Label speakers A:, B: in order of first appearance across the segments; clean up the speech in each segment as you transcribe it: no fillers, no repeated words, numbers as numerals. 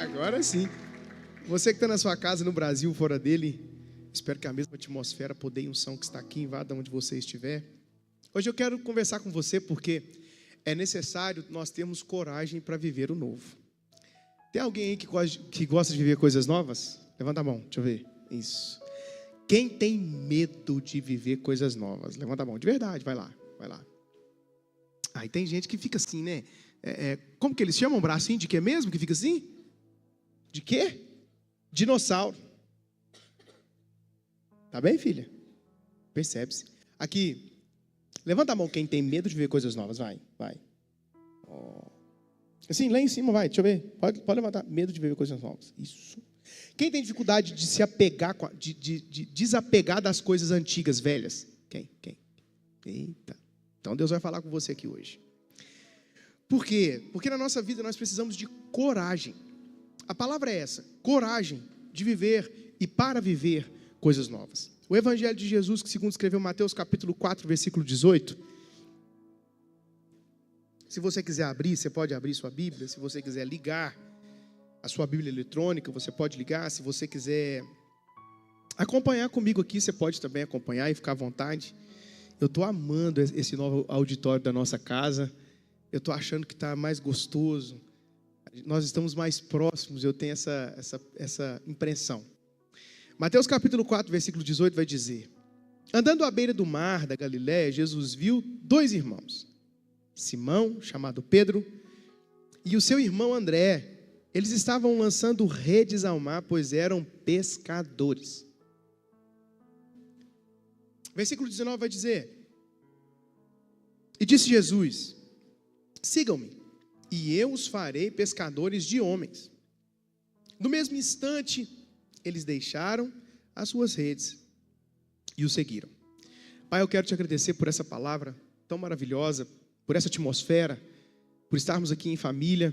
A: Agora sim. Você que está na sua casa, no Brasil, fora dele, espero que a mesma atmosfera, poder e unção que está aqui invada onde você estiver. Hoje eu quero conversar com você porque é necessário nós termos coragem para viver o novo. Tem alguém aí que gosta de viver coisas novas? Levanta a mão, deixa eu ver. Isso. Quem tem medo de viver coisas novas? Levanta a mão, de verdade, vai lá, vai lá. Aí tem gente que fica assim, né? Como que eles chamam o bracinho de quê mesmo? Que fica assim? De quê? Dinossauro. Tá bem, filha? Percebe-se. Aqui, levanta a mão quem tem medo de ver coisas novas. Vai. Oh. Assim, lá em cima, vai. Deixa eu ver. Pode levantar. Medo de ver coisas novas. Isso. Quem tem dificuldade de se apegar, de desapegar das coisas antigas, velhas? Quem? Eita. Então Deus vai falar com você aqui hoje. Por quê? Porque na nossa vida nós precisamos de coragem. A palavra é essa, coragem de viver e para viver coisas novas. O Evangelho de Jesus, que segundo escreveu Mateus capítulo 4, versículo 18. Se você quiser abrir, você pode abrir sua Bíblia. Se você quiser ligar a sua Bíblia eletrônica, você pode ligar. Se você quiser acompanhar comigo aqui, você pode também acompanhar e ficar à vontade. Eu estou amando esse novo auditório da nossa casa. Eu estou achando que está mais gostoso. Nós estamos mais próximos, eu tenho essa impressão. Mateus capítulo 4, versículo 18 vai dizer: andando à beira do mar da Galiléia, Jesus viu dois irmãos, Simão, chamado Pedro, e o seu irmão André. Eles estavam lançando redes ao mar, pois eram pescadores. Versículo 19 vai dizer: e disse Jesus: sigam-me, e eu os farei pescadores de homens. No mesmo instante, eles deixaram as suas redes e o seguiram. Pai, eu quero te agradecer por essa palavra tão maravilhosa, por essa atmosfera, por estarmos aqui em família,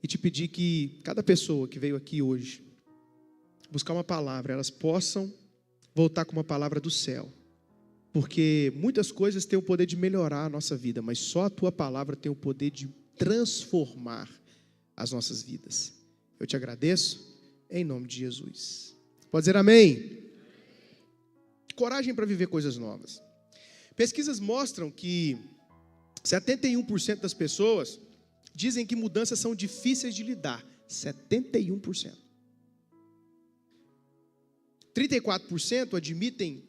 A: e te pedir que cada pessoa que veio aqui hoje buscar uma palavra, elas possam voltar com uma palavra do céu, porque muitas coisas têm o poder de melhorar a nossa vida, mas só a tua palavra tem o poder de transformar as nossas vidas. Eu te agradeço em nome de Jesus. Pode dizer amém? Coragem para viver coisas novas. Pesquisas mostram que 71% das pessoas dizem que mudanças são difíceis de lidar. 71%. 34% admitem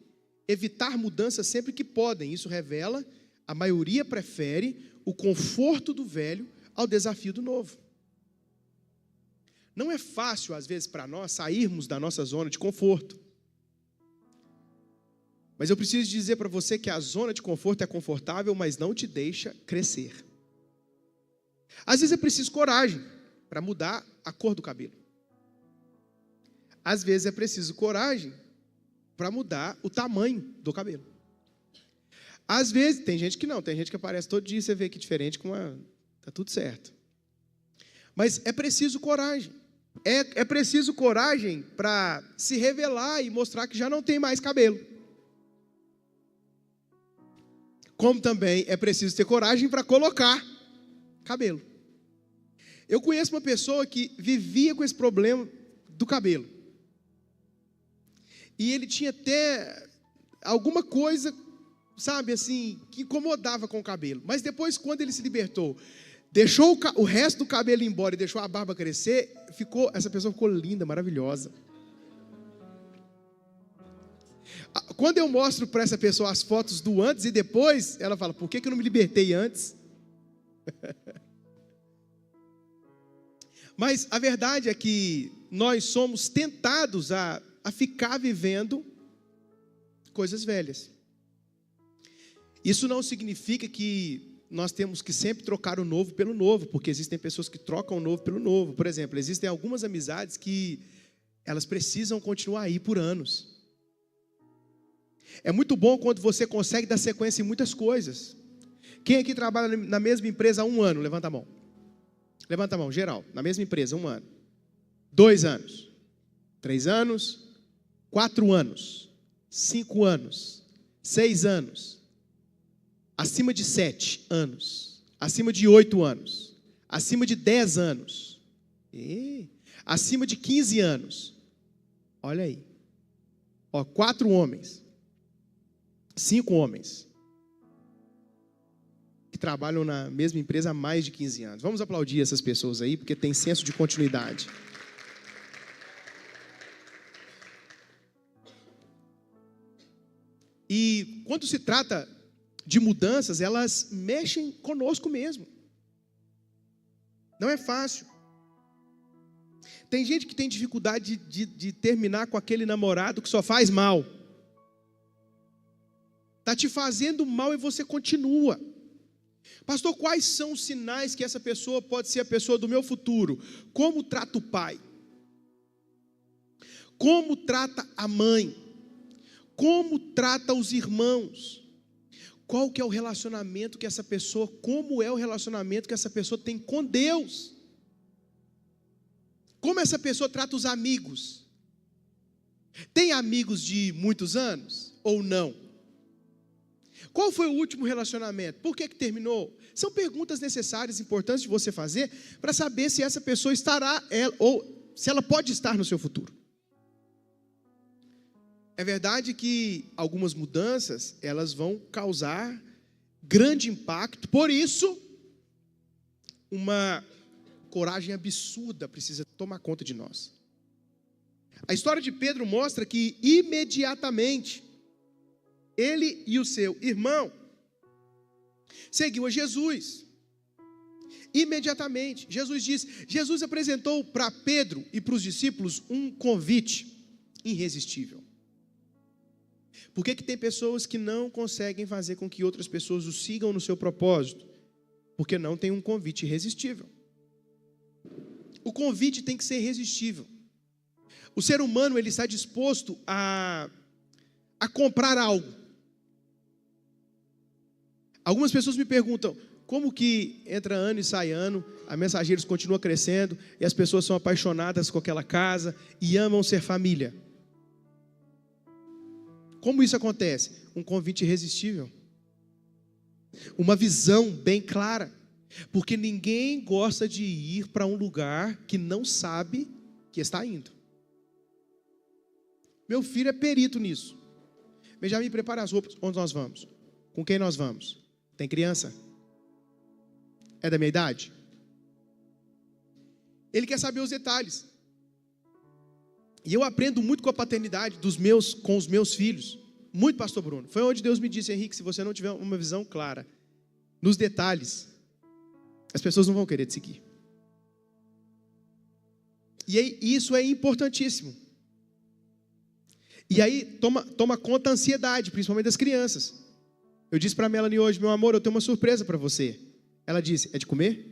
A: evitar mudanças sempre que podem. Isso revela a maioria prefere o conforto do velho ao desafio do novo. Não é fácil, às vezes, para nós sairmos da nossa zona de conforto. Mas eu preciso dizer para você que a zona de conforto é confortável, mas não te deixa crescer. Às vezes é preciso coragem para mudar a cor do cabelo. Às vezes é preciso coragem para mudar o tamanho do cabelo. Às vezes, tem gente que não, tem gente que aparece todo dia e você vê que diferente, tá tudo certo. Mas é preciso coragem. É preciso coragem para se revelar e mostrar que já não tem mais cabelo. Como também é preciso ter coragem para colocar cabelo. Eu conheço uma pessoa que vivia com esse problema do cabelo. E ele tinha até alguma coisa, sabe, assim, que incomodava com o cabelo. Mas depois, quando ele se libertou, deixou o resto do cabelo embora e deixou a barba crescer, essa pessoa ficou linda, maravilhosa. Quando eu mostro para essa pessoa as fotos do antes e depois, ela fala: por que eu não me libertei antes? Mas a verdade é que nós somos tentados a ficar vivendo coisas velhas. Isso não significa que nós temos que sempre trocar o novo pelo novo, porque existem pessoas que trocam o novo pelo novo. Por exemplo, existem algumas amizades que elas precisam continuar aí por anos. É muito bom quando você consegue dar sequência em muitas coisas. Quem aqui trabalha na mesma empresa há 1 ano? Levanta a mão. Levanta a mão, geral. Na mesma empresa, 1 ano. 2 anos. 3 anos. 4 anos. 5 anos. 6 anos. Acima de 7 anos. Acima de 8 anos. Acima de 10 anos. acima de 15 anos. Olha aí. 4 homens. 5 homens. Que trabalham na mesma empresa há mais de 15 anos. Vamos aplaudir essas pessoas aí, porque tem senso de continuidade. E quando se trata de mudanças, elas mexem conosco mesmo. Não é fácil. Tem gente que tem dificuldade de terminar com aquele namorado que só faz mal. Está te fazendo mal e você continua. Pastor, quais são os sinais que essa pessoa pode ser a pessoa do meu futuro? Como trata o pai? Como trata a mãe? Como trata os irmãos? Qual que é o relacionamento que essa pessoa, como é o relacionamento que essa pessoa tem com Deus? Como essa pessoa trata os amigos? Tem amigos de muitos anos ou não? Qual foi o último relacionamento? Por que terminou? São perguntas necessárias, importantes de você fazer para saber se essa pessoa estará, ou se ela pode estar no seu futuro. É verdade que algumas mudanças, elas vão causar grande impacto, por isso, uma coragem absurda precisa tomar conta de nós. A história de Pedro mostra que imediatamente, ele e o seu irmão seguiu a Jesus. Imediatamente, Jesus apresentou para Pedro e para os discípulos um convite irresistível. Por que tem pessoas que não conseguem fazer com que outras pessoas o sigam no seu propósito? Porque não tem um convite irresistível. O convite tem que ser irresistível. O ser humano, ele está disposto a comprar algo. Algumas pessoas me perguntam, como que entra ano e sai ano, a Mensageiros continua crescendo, e as pessoas são apaixonadas com aquela casa, e amam ser família? Como isso acontece? Um convite irresistível. Uma visão bem clara. Porque ninguém gosta de ir para um lugar que não sabe que está indo. Meu filho é perito nisso. Benjamin, prepara as roupas. Onde nós vamos? Com quem nós vamos? Tem criança? É da minha idade? Ele quer saber os detalhes. E eu aprendo muito com a paternidade com os meus filhos. Muito, pastor Bruno. Foi onde Deus me disse, Henrique, se você não tiver uma visão clara nos detalhes, as pessoas não vão querer te seguir. E aí, isso é importantíssimo. E aí, toma conta a ansiedade, principalmente das crianças. Eu disse para a Melanie hoje, meu amor, eu tenho uma surpresa para você. Ela disse, é de comer?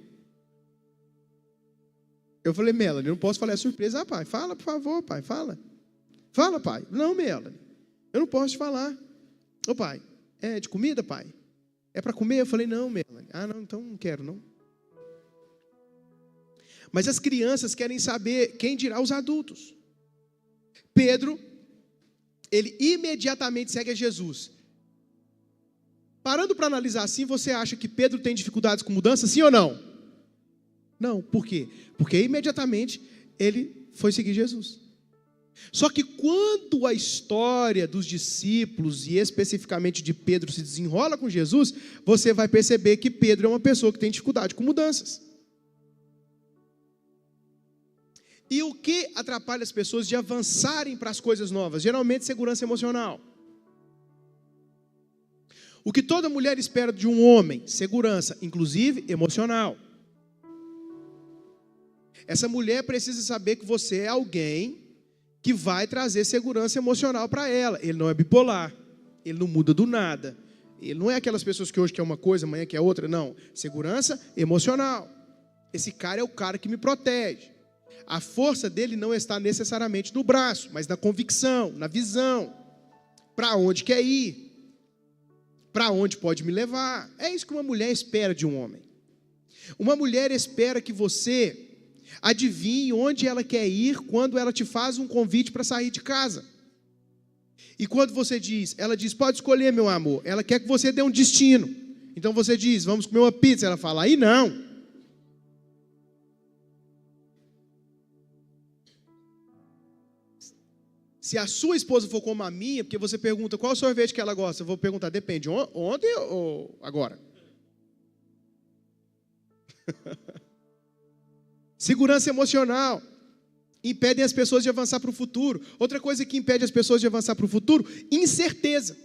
A: Eu falei, Melanie, eu não posso falar, é surpresa. Ah, pai, fala, por favor, pai, fala. Fala, pai. Não, Melanie, eu não posso te falar. Ô, pai, é de comida, pai? É para comer? Eu falei, não, Melanie. Ah, não, então não quero, não. Mas as crianças querem saber, quem dirá os adultos. Pedro, ele imediatamente segue a Jesus. Parando para analisar assim, você acha que Pedro tem dificuldades com mudança, sim ou não? Não, por quê? Porque imediatamente ele foi seguir Jesus. Só que quando a história dos discípulos, e especificamente de Pedro, se desenrola com Jesus, você vai perceber que Pedro é uma pessoa que tem dificuldade com mudanças. E o que atrapalha as pessoas de avançarem para as coisas novas? Geralmente, segurança emocional. O que toda mulher espera de um homem? Segurança, inclusive emocional. Essa mulher precisa saber que você é alguém que vai trazer segurança emocional para ela. Ele não é bipolar, ele não muda do nada. Ele não é aquelas pessoas que hoje quer uma coisa, amanhã quer outra, não. Segurança emocional. Esse cara é o cara que me protege. A força dele não está necessariamente no braço, mas na convicção, na visão. Para onde quer ir? Para onde pode me levar? É isso que uma mulher espera de um homem. Uma mulher espera que você adivinhe onde ela quer ir quando ela te faz um convite para sair de casa. E quando você diz, ela diz, pode escolher, meu amor. Ela quer que você dê um destino. Então você diz, vamos comer uma pizza. Ela fala, aí não. Se a sua esposa for como a minha, porque você pergunta qual sorvete que ela gosta, eu vou perguntar, depende, ontem ou agora? Segurança emocional. Impedem as pessoas de avançar para o futuro. Outra coisa que impede as pessoas de avançar para o futuro, incerteza.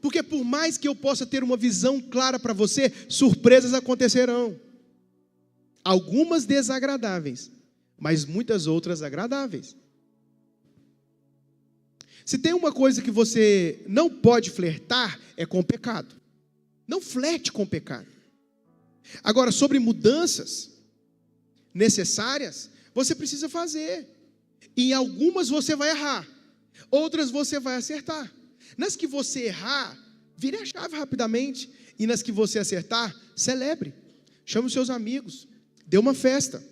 A: Porque por mais que eu possa ter uma visão clara para você, surpresas acontecerão. Algumas desagradáveis, mas muitas outras agradáveis. Se tem uma coisa que você não pode flertar, é com o pecado. Não flerte com o pecado. Agora, sobre mudanças necessárias, você precisa fazer. Em algumas você vai errar, outras você vai acertar. Nas que você errar, vire a chave rapidamente. E nas que você acertar, celebre. Chame os seus amigos, dê uma festa.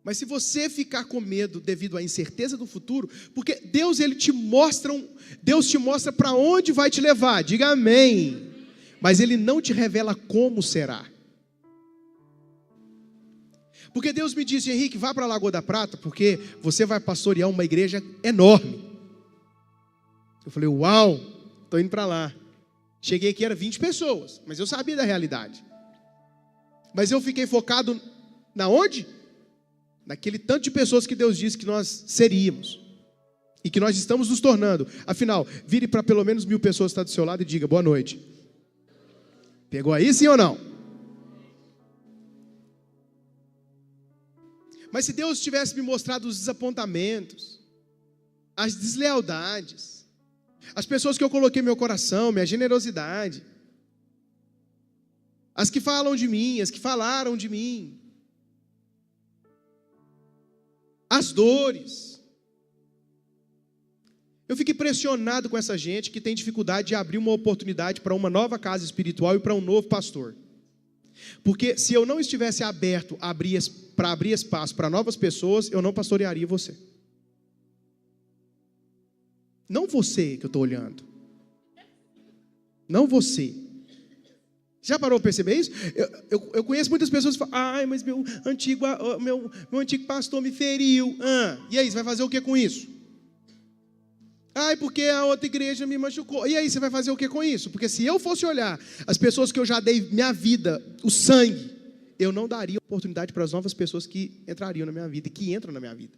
A: Mas se você ficar com medo devido à incerteza do futuro, porque Deus te mostra para onde vai te levar, diga amém. Mas Ele não te revela como será. Porque Deus me disse, Henrique, vá para a Lagoa da Prata, porque você vai pastorear uma igreja enorme. Eu falei, uau, estou indo para lá. Cheguei aqui, era 20 pessoas, mas eu sabia da realidade. Mas eu fiquei focado na onde? Naquele tanto de pessoas que Deus disse que nós seríamos. E que nós estamos nos tornando. Afinal, vire para pelo menos 1000 pessoas que estão do seu lado e diga, boa noite. Pegou aí sim ou não? Mas se Deus tivesse me mostrado os desapontamentos, as deslealdades, as pessoas que eu coloquei no meu coração, minha generosidade, as que falam de mim, as que falaram de mim, as dores, eu fiquei pressionado com essa gente que tem dificuldade de abrir uma oportunidade para uma nova casa espiritual e para um novo pastor. Porque se eu não estivesse aberto para abrir espaço para novas pessoas, eu não pastorearia você. Não você que eu estou olhando. Não você. Já parou para perceber isso? Eu conheço muitas pessoas que falam, mas meu antigo pastor me feriu. E aí, você vai fazer o que com isso? Porque a outra igreja me machucou. E aí, você vai fazer o que com isso? Porque se eu fosse olhar as pessoas que eu já dei minha vida, o sangue, eu não daria oportunidade para as novas pessoas que entrariam na minha vida e que entram na minha vida.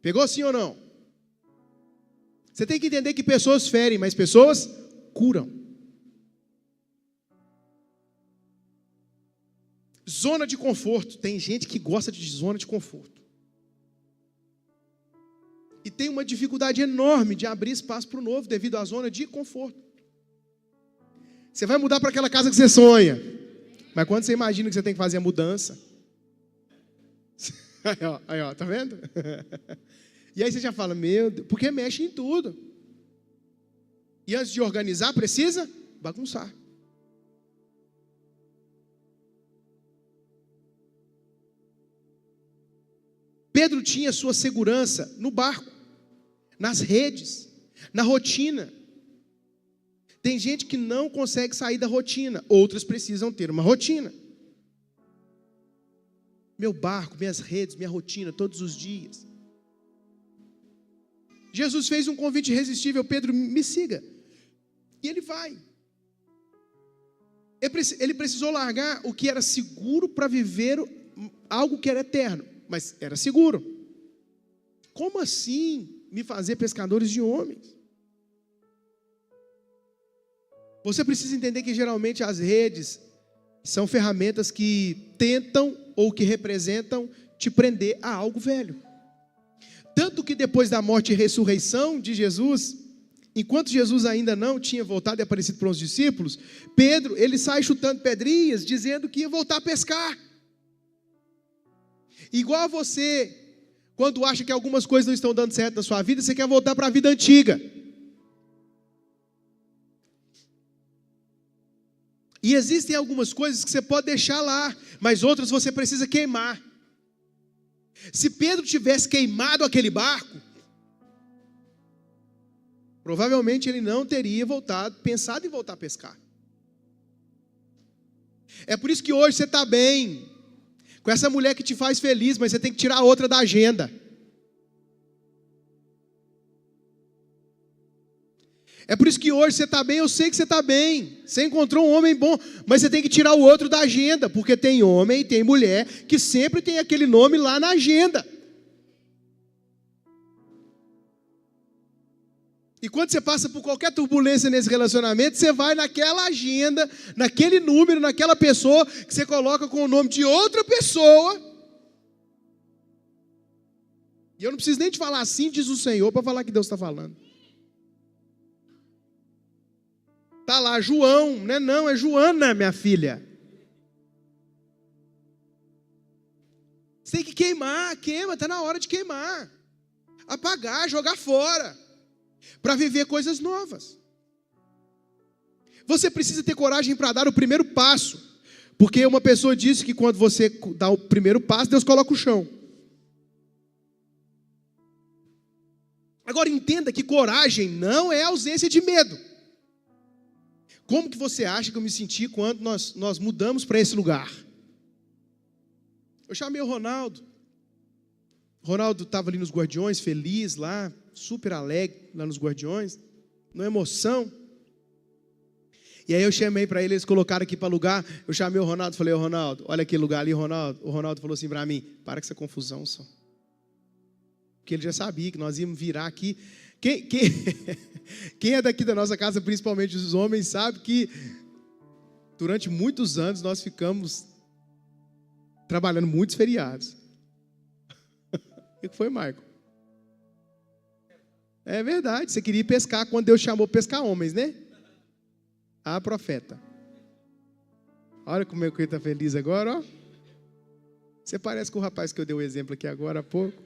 A: Pegou sim ou não? Você tem que entender que pessoas ferem, mas pessoas curam. Zona de conforto. Tem gente que gosta de zona de conforto. E tem uma dificuldade enorme de abrir espaço para o novo devido à zona de conforto. Você vai mudar para aquela casa que você sonha. Mas quando você imagina que você tem que fazer a mudança. Aí, ó, tá vendo? E aí você já fala, meu Deus, porque mexe em tudo. E antes de organizar, precisa bagunçar. Pedro tinha sua segurança no barco, nas redes, na rotina. Tem gente que não consegue sair da rotina, outras precisam ter uma rotina. Meu barco, minhas redes, minha rotina, todos os dias. Jesus fez um convite irresistível, Pedro, me siga. E ele vai. Ele precisou largar o que era seguro para viver algo que era eterno, mas era seguro. Como assim me fazer pescadores de homens? Você precisa entender que geralmente as redes são ferramentas que tentam ou que representam te prender a algo velho. Tanto que depois da morte e ressurreição de Jesus, enquanto Jesus ainda não tinha voltado e aparecido para os discípulos, Pedro, ele sai chutando pedrinhas, dizendo que ia voltar a pescar. Igual a você, quando acha que algumas coisas não estão dando certo na sua vida, você quer voltar para a vida antiga. E existem algumas coisas que você pode deixar lá, mas outras você precisa queimar. Se Pedro tivesse queimado aquele barco, provavelmente ele não teria pensado em voltar a pescar. É por isso que hoje você está bem, com essa mulher que te faz feliz, mas você tem que tirar a outra da agenda. É por isso que hoje você está bem, eu sei que você está bem. Você encontrou um homem bom, mas você tem que tirar o outro da agenda, porque tem homem e tem mulher que sempre tem aquele nome lá na agenda. E quando você passa por qualquer turbulência nesse relacionamento, você vai naquela agenda, naquele número, naquela pessoa, que você coloca com o nome de outra pessoa. E eu não preciso nem te falar assim, diz o Senhor, para falar que Deus está falando. Está lá, João, não, é Joana, minha filha. Você tem que queimar, queima, está na hora de queimar. Apagar, jogar fora. Para viver coisas novas. Você precisa ter coragem para dar o primeiro passo. Porque uma pessoa disse que quando você dá o primeiro passo, Deus coloca o chão. Agora entenda que coragem não é ausência de medo. Como que você acha que eu me senti quando nós mudamos para esse lugar? Eu chamei o Ronaldo. O Ronaldo estava ali nos Guardiões, feliz lá, super alegre lá nos Guardiões, numa emoção. E aí eu chamei para ele, eles colocaram aqui para alugar. Eu chamei o Ronaldo, falei: ô Ronaldo, olha aquele lugar ali, Ronaldo. O Ronaldo falou assim para mim: para com essa confusão só. Porque ele já sabia que nós íamos virar aqui. Quem é daqui da nossa casa, principalmente os homens, sabe que durante muitos anos nós ficamos trabalhando muitos feriados. O que foi, Marco? É verdade, você queria ir pescar quando Deus chamou pescar homens, né? Ah, profeta. Olha como é que ele está feliz agora, ó. Você parece com o rapaz que eu dei o exemplo aqui agora há pouco.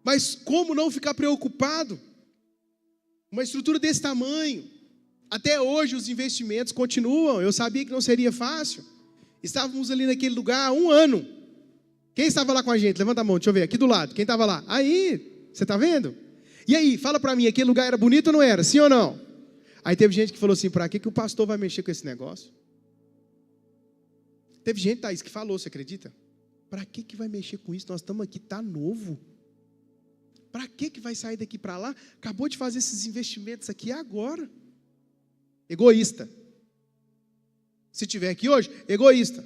A: Mas como não ficar preocupado? Uma estrutura desse tamanho. Até hoje os investimentos continuam. Eu sabia que não seria fácil. Estávamos ali naquele lugar há 1 ano. Quem estava lá com a gente? Levanta a mão, deixa eu ver, aqui do lado. Quem estava lá? Aí, você está vendo? E aí, fala para mim, aquele lugar era bonito ou não era? Sim ou não? Aí teve gente que falou assim: para que o pastor vai mexer com esse negócio? Teve gente, Thaís, que falou, você acredita? Para que vai mexer com isso? Nós estamos aqui, está novo. Para que vai sair daqui para lá? Acabou de fazer esses investimentos aqui agora. Egoísta. Se tiver aqui hoje, egoísta.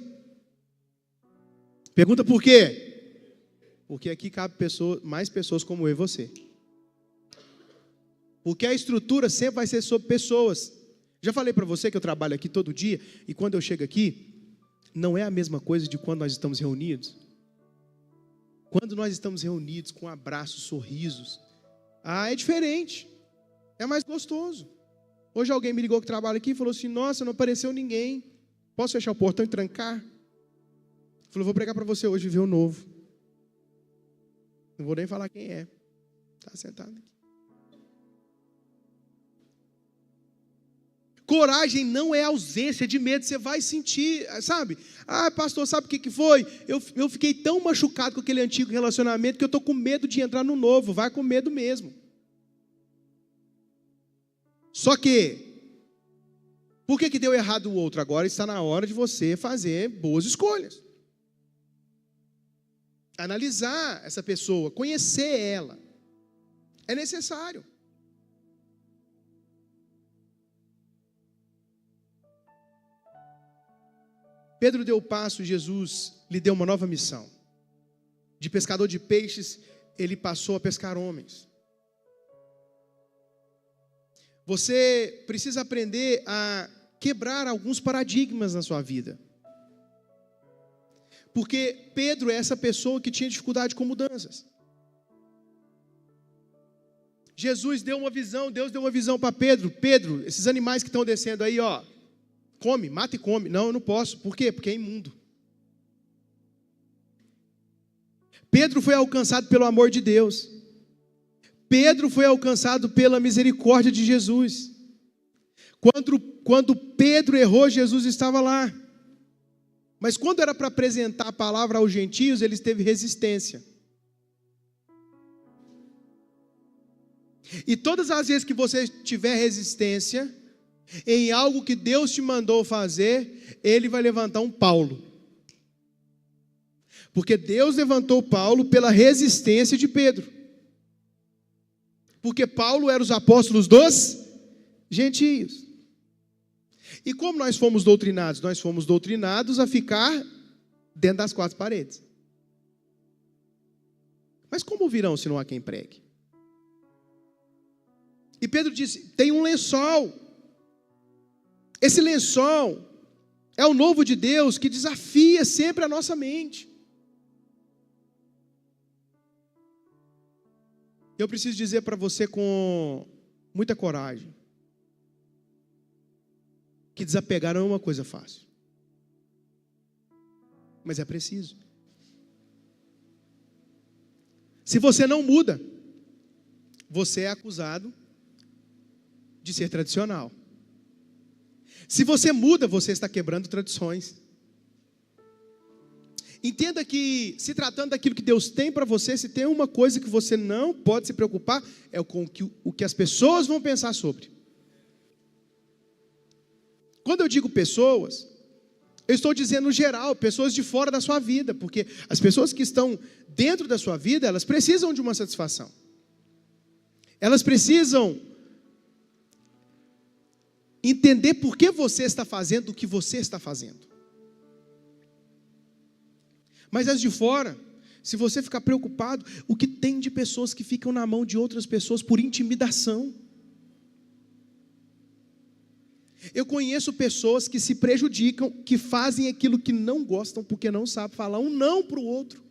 A: Pergunta por quê? Porque aqui cabe mais pessoas como eu e você. Porque a estrutura sempre vai ser sobre pessoas. Já falei para você que eu trabalho aqui todo dia, e quando eu chego aqui, não é a mesma coisa de quando nós estamos reunidos. Quando nós estamos reunidos com abraços, sorrisos, é diferente, é mais gostoso. Hoje alguém me ligou que trabalha aqui e falou assim: nossa, não apareceu ninguém, posso fechar o portão e trancar? Falou: vou pregar para você hoje, viver o novo. Não vou nem falar quem é, está sentado aqui. Coragem não é ausência de medo, você vai sentir, sabe? Ah, pastor, sabe o que foi? Eu fiquei tão machucado com aquele antigo relacionamento que eu estou com medo de entrar no novo. Vai com medo mesmo. Só que, por que deu errado o outro? Agora está na hora de você fazer boas escolhas. Analisar essa pessoa, conhecer ela. É necessário. Pedro deu o passo, Jesus lhe deu uma nova missão. De pescador de peixes, ele passou a pescar homens. Você precisa aprender a quebrar alguns paradigmas na sua vida. Porque Pedro é essa pessoa que tinha dificuldade com mudanças. Jesus deu uma visão, Deus deu uma visão para Pedro. Pedro, esses animais que estão descendo aí, ó, come, mata e come. Não, eu não posso. Por quê? Porque é imundo. Pedro foi alcançado pelo amor de Deus. Pedro foi alcançado pela misericórdia de Jesus. Quando Pedro errou, Jesus estava lá. Mas quando era para apresentar a palavra aos gentios, ele teve resistência. E todas as vezes que você tiver resistência, em algo que Deus te mandou fazer, Ele vai levantar um Paulo. Porque Deus levantou Paulo pela resistência de Pedro. Porque Paulo era os apóstolos dos gentios. E como nós fomos doutrinados? Nós fomos doutrinados a ficar dentro das quatro paredes. Mas como virão se não há quem pregue? E Pedro disse, tem um lençol. Esse lençol é o novo de Deus que desafia sempre a nossa mente. Eu preciso dizer para você com muita coragem que desapegar não é uma coisa fácil. Mas é preciso. Se você não muda, você é acusado de ser tradicional. Se você muda, você está quebrando tradições. Entenda que, se tratando daquilo que Deus tem para você, se tem uma coisa que você não pode se preocupar, é com o que as pessoas vão pensar sobre. Quando eu digo pessoas, eu estou dizendo no geral, pessoas de fora da sua vida, porque as pessoas que estão dentro da sua vida, elas precisam de uma satisfação. Elas precisam entender por que você está fazendo o que você está fazendo. Mas as de fora, se você ficar preocupado, o que tem de pessoas que ficam na mão de outras pessoas por intimidação? Eu conheço pessoas que se prejudicam, que fazem aquilo que não gostam, porque não sabem falar um não para o outro.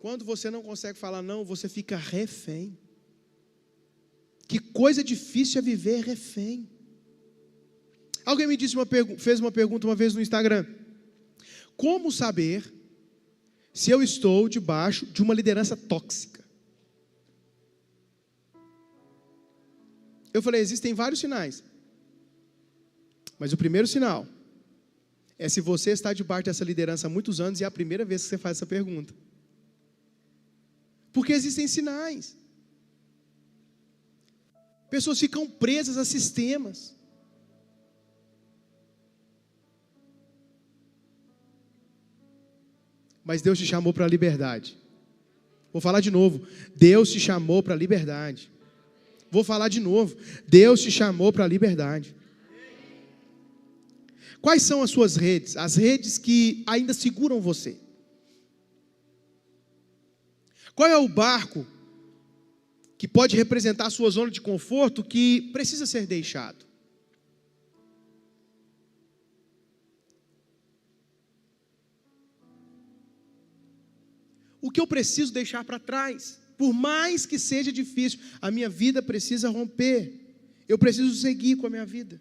A: Quando você não consegue falar não, você fica refém. Que coisa difícil é viver refém. Alguém me disse fez uma pergunta uma vez no Instagram. Como saber se eu estou debaixo de uma liderança tóxica? Eu falei, existem vários sinais. Mas o primeiro sinal é se você está debaixo dessa liderança há muitos anos e é a primeira vez que você faz essa pergunta. Porque existem sinais. Pessoas ficam presas a sistemas. Mas Deus te chamou para a liberdade. Vou falar de novo. Deus te chamou para a liberdade. Vou falar de novo. Deus te chamou para a liberdade. Quais são as suas redes? As redes que ainda seguram você. Qual é o barco que pode representar a sua zona de conforto que precisa ser deixado? O que eu preciso deixar para trás? Por mais que seja difícil, a minha vida precisa romper. Eu preciso seguir com a minha vida.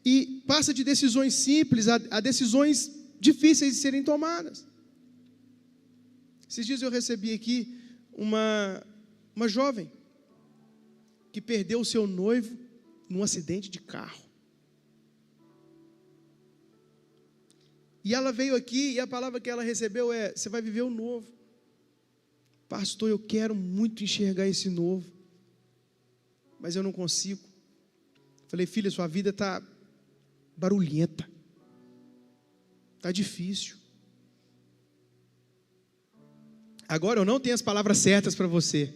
A: E passa de decisões simples a decisões difíceis de serem tomadas. Esses dias eu recebi aqui uma jovem que perdeu o seu noivo num acidente de carro. E ela veio aqui e a palavra que ela recebeu é: você vai viver o novo. Pastor, eu quero muito enxergar esse novo, mas eu não consigo. Falei, filha, sua vida está barulhenta, está difícil. Agora eu não tenho as palavras certas para você,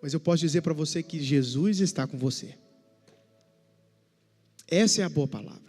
A: mas eu posso dizer para você que Jesus está com você. Essa é a boa palavra.